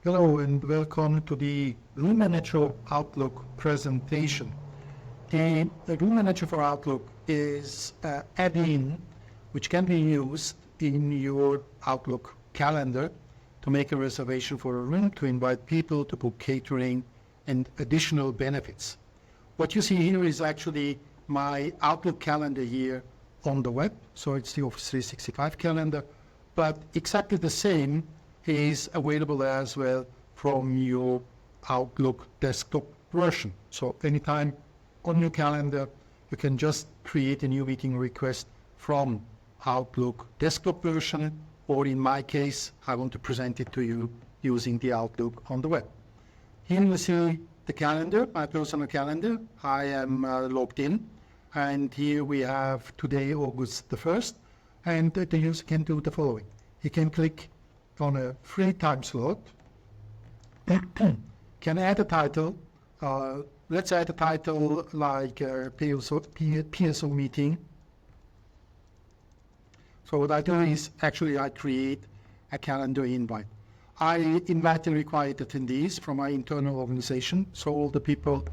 Hello and welcome to the Room Manager Outlook presentation. The Room Manager for Outlook is an add-in which can be used in your Outlook calendar to make a reservation for a room, to invite people, to book catering and additional benefits. What you see here is actually my Outlook calendar here on the web. So it's the Office 365 calendar, but exactly the same is available as well from your Outlook desktop version. So anytime on your calendar, you can just create a new meeting request from Outlook desktop version, or in my case, I want to present it to you using the Outlook on the web. Here you see the calendar, my personal calendar. I am logged in, and here we have today, August the 1st, and the user can do the following. He can click on a free time slot, can add a title. Let's add a title like PSO meeting. So what I do is actually I create a calendar invite. I invite the required attendees from my internal organization. So all the people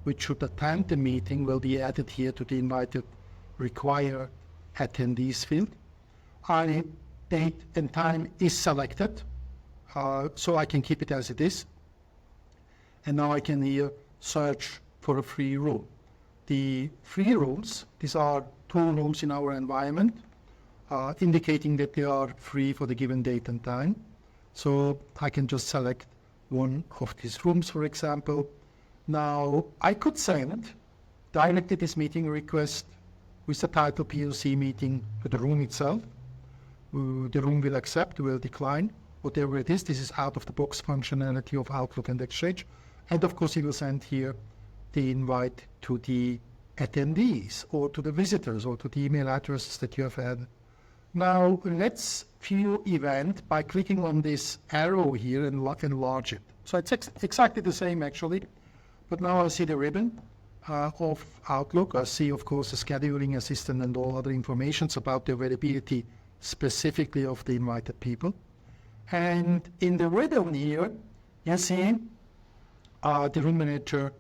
which should attend the meeting will be added here to the invited required attendees field. Date and time is selected, so I can keep it as it is. And now I can here search for a free room. The free rooms, these are 2 rooms in our environment, indicating that they are free for the given date and time. So I can just select one of these rooms, for example. Now I could send directly this meeting request with the title POC meeting to the room itself. The room will accept, will decline, whatever it is. This is out-of-the-box functionality of Outlook and Exchange. And of course, he will send here the invite to the attendees or to the visitors or to the email addresses that you have had. Now, let's view event by clicking on this arrow here and enlarge it. So it's exactly the same, actually. But now I see the ribbon of Outlook. I see, of course, the scheduling assistant and all other information about the availability specifically of the invited people. And in the ribbon here, you see the Room Manager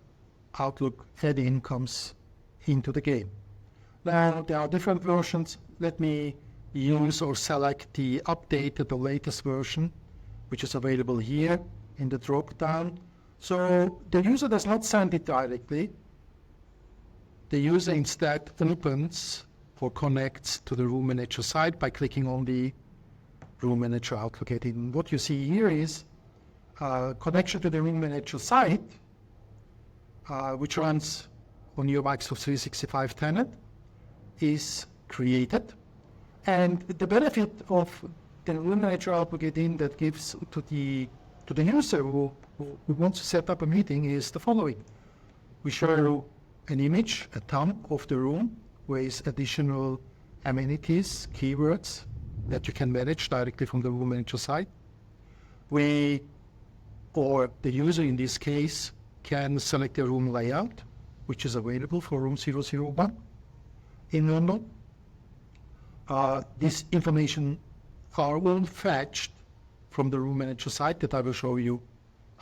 Outlook add-in comes into the game. Now, there are different versions. Let me use or select the updated, the latest version, which is available here in the drop-down. So the user does not send it directly. The user instead opens or connects to the Room Manager site by clicking on the Room Manager Outlook add-in. What you see here is connection to the Room Manager site, which runs on your Microsoft 365 tenant, is created. And the benefit of the Room Manager Outlook add-in that gives to the user who wants to set up a meeting is the following. We show you an image, a thumb of the room with additional amenities, keywords that you can manage directly from the Room Manager site. Or the user in this case, can select the room layout, which is available for room 001 in London. This information are all fetched from the Room Manager site that I will show you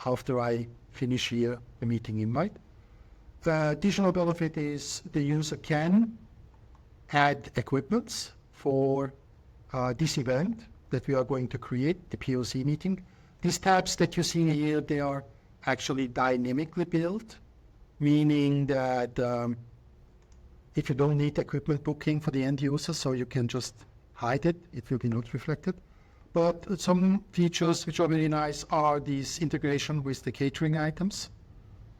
after I finish here the meeting invite. The additional benefit is the user can add equipments for this event that we are going to create, the POC meeting. These tabs that you see here, they are actually dynamically built, meaning that if you don't need equipment booking for the end user, so you can just hide it, it will be not reflected. But some features which are very nice are this integration with the catering items,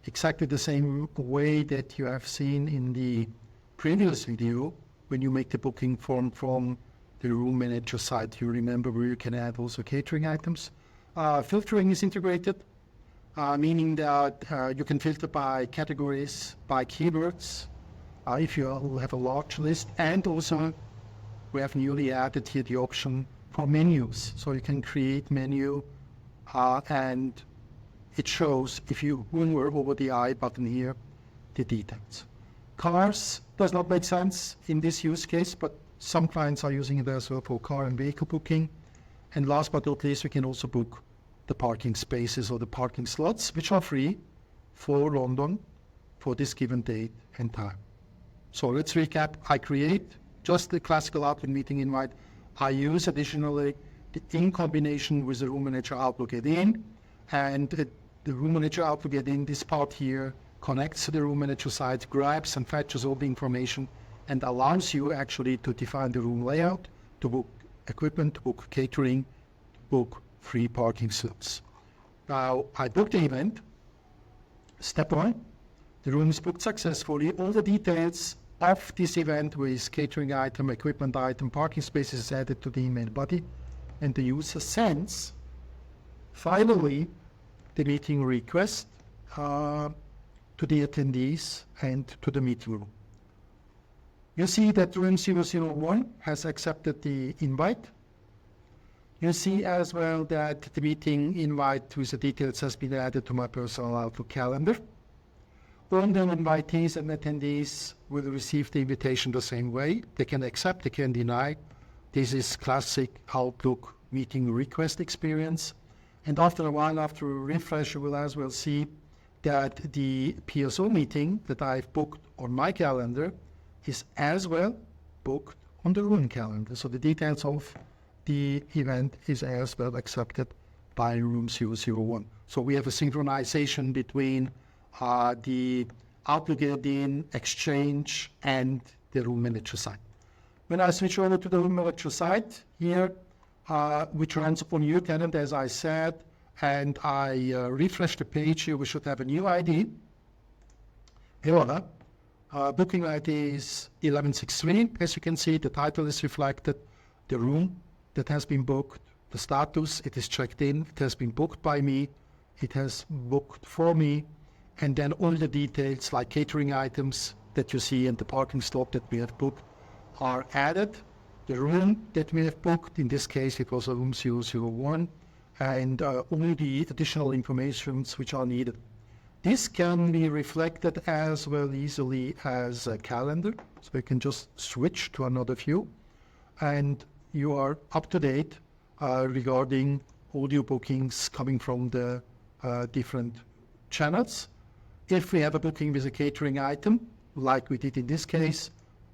exactly the same way that you have seen in the previous video when you make the booking form from the Room Manager site. You remember where you can add also catering items. Filtering is integrated, meaning that you can filter by categories, by keywords, if you have a large list, and also we have newly added here the option for menus. So you can create menu and it shows, if you hover over the I button here, the details. Cars does not make sense in this use case, but some clients are using it as well for car and vehicle booking. And last but not least, we can also book the parking spaces or the parking slots, which are free for London for this given date and time. So let's recap. I create just the classical Outlook meeting invite. I use additionally in combination with the Room Manager Outlook add-in, and the Room Manager Outlook add-in, this part here, connects to the Room Manager site, grabs and fetches all the information, and allows you actually to define the room layout, to book equipment, to book catering, to book free parking slots. Now, I booked the event. Step one, the room is booked successfully. All the details of this event with catering item, equipment item, parking spaces is added to the email body, and the user sends, finally, the meeting request to the attendees and to the meeting room. You see that room 001 has accepted the invite. You see as well that the meeting invite with the details has been added to my personal Outlook calendar. All the invitees and attendees will receive the invitation the same way. They can accept, they can deny. This is classic Outlook meeting request experience. And after a while, after a refresh, you will as well see that the PSO meeting that I've booked on my calendar is as well booked on the room calendar. So the details of the event is as well accepted by room 001. So we have a synchronization between the Outlook add-in, Exchange, and the Room Manager site. When I switch over to the Room Manager site here, which runs on your calendar, as I said, and I refresh the page here, we should have a new ID. Here, booking ID is 1163. As you can see, the title is reflected, the room that has been booked, the status, it is checked in, it has been booked by me, it has booked for me, and then all the details like catering items that you see and the parking slot that we have booked are added. The room that we have booked, in this case it was a room 001, and all the additional informations which are needed. This can be reflected as well easily as a calendar, so you can just switch to another view, and you are up to date regarding audio bookings coming from the different channels. If we have a booking with a catering item, like we did in this case,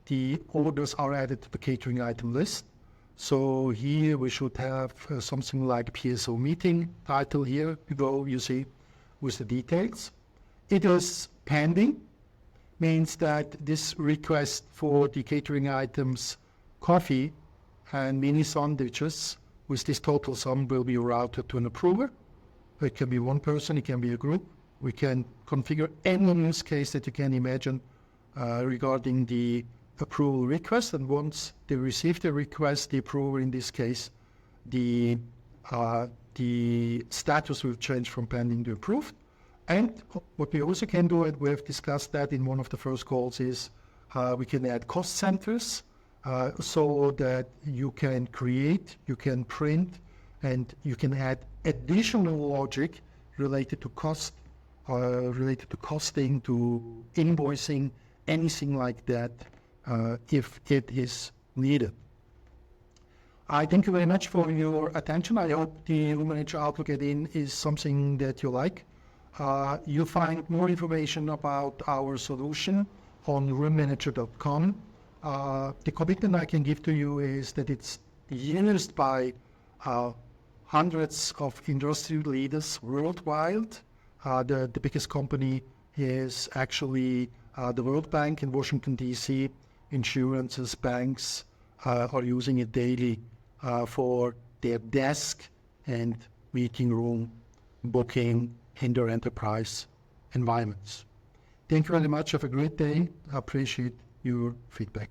the orders are added to the catering item list. So here we should have something like PSO meeting title here below, you see, with the details. It is pending, means that this request for the catering items, coffee and mini sandwiches, with this total sum will be routed to an approver. It can be one person, it can be a group. We can configure any use case that you can imagine regarding the approval request, and once they receive the request, the approver in this case, the status will change from pending to approved. And what we also can do, and we have discussed that in one of the first calls, is we can add cost centers so that you can create, you can print, and you can add additional logic related to cost, related to costing, to invoicing, anything like that, if it is needed. I thank you very much for your attention. I hope the Room Manager Outlook add-in is something that you like. You'll find more information about our solution on roommanager.com. The commitment I can give to you is that it's used by hundreds of industry leaders worldwide. The biggest company is actually the World Bank in Washington, D.C. Insurances, banks are using it daily for their desk and meeting room booking in their enterprise environments. Thank you very much. Have a great day. I appreciate your feedback.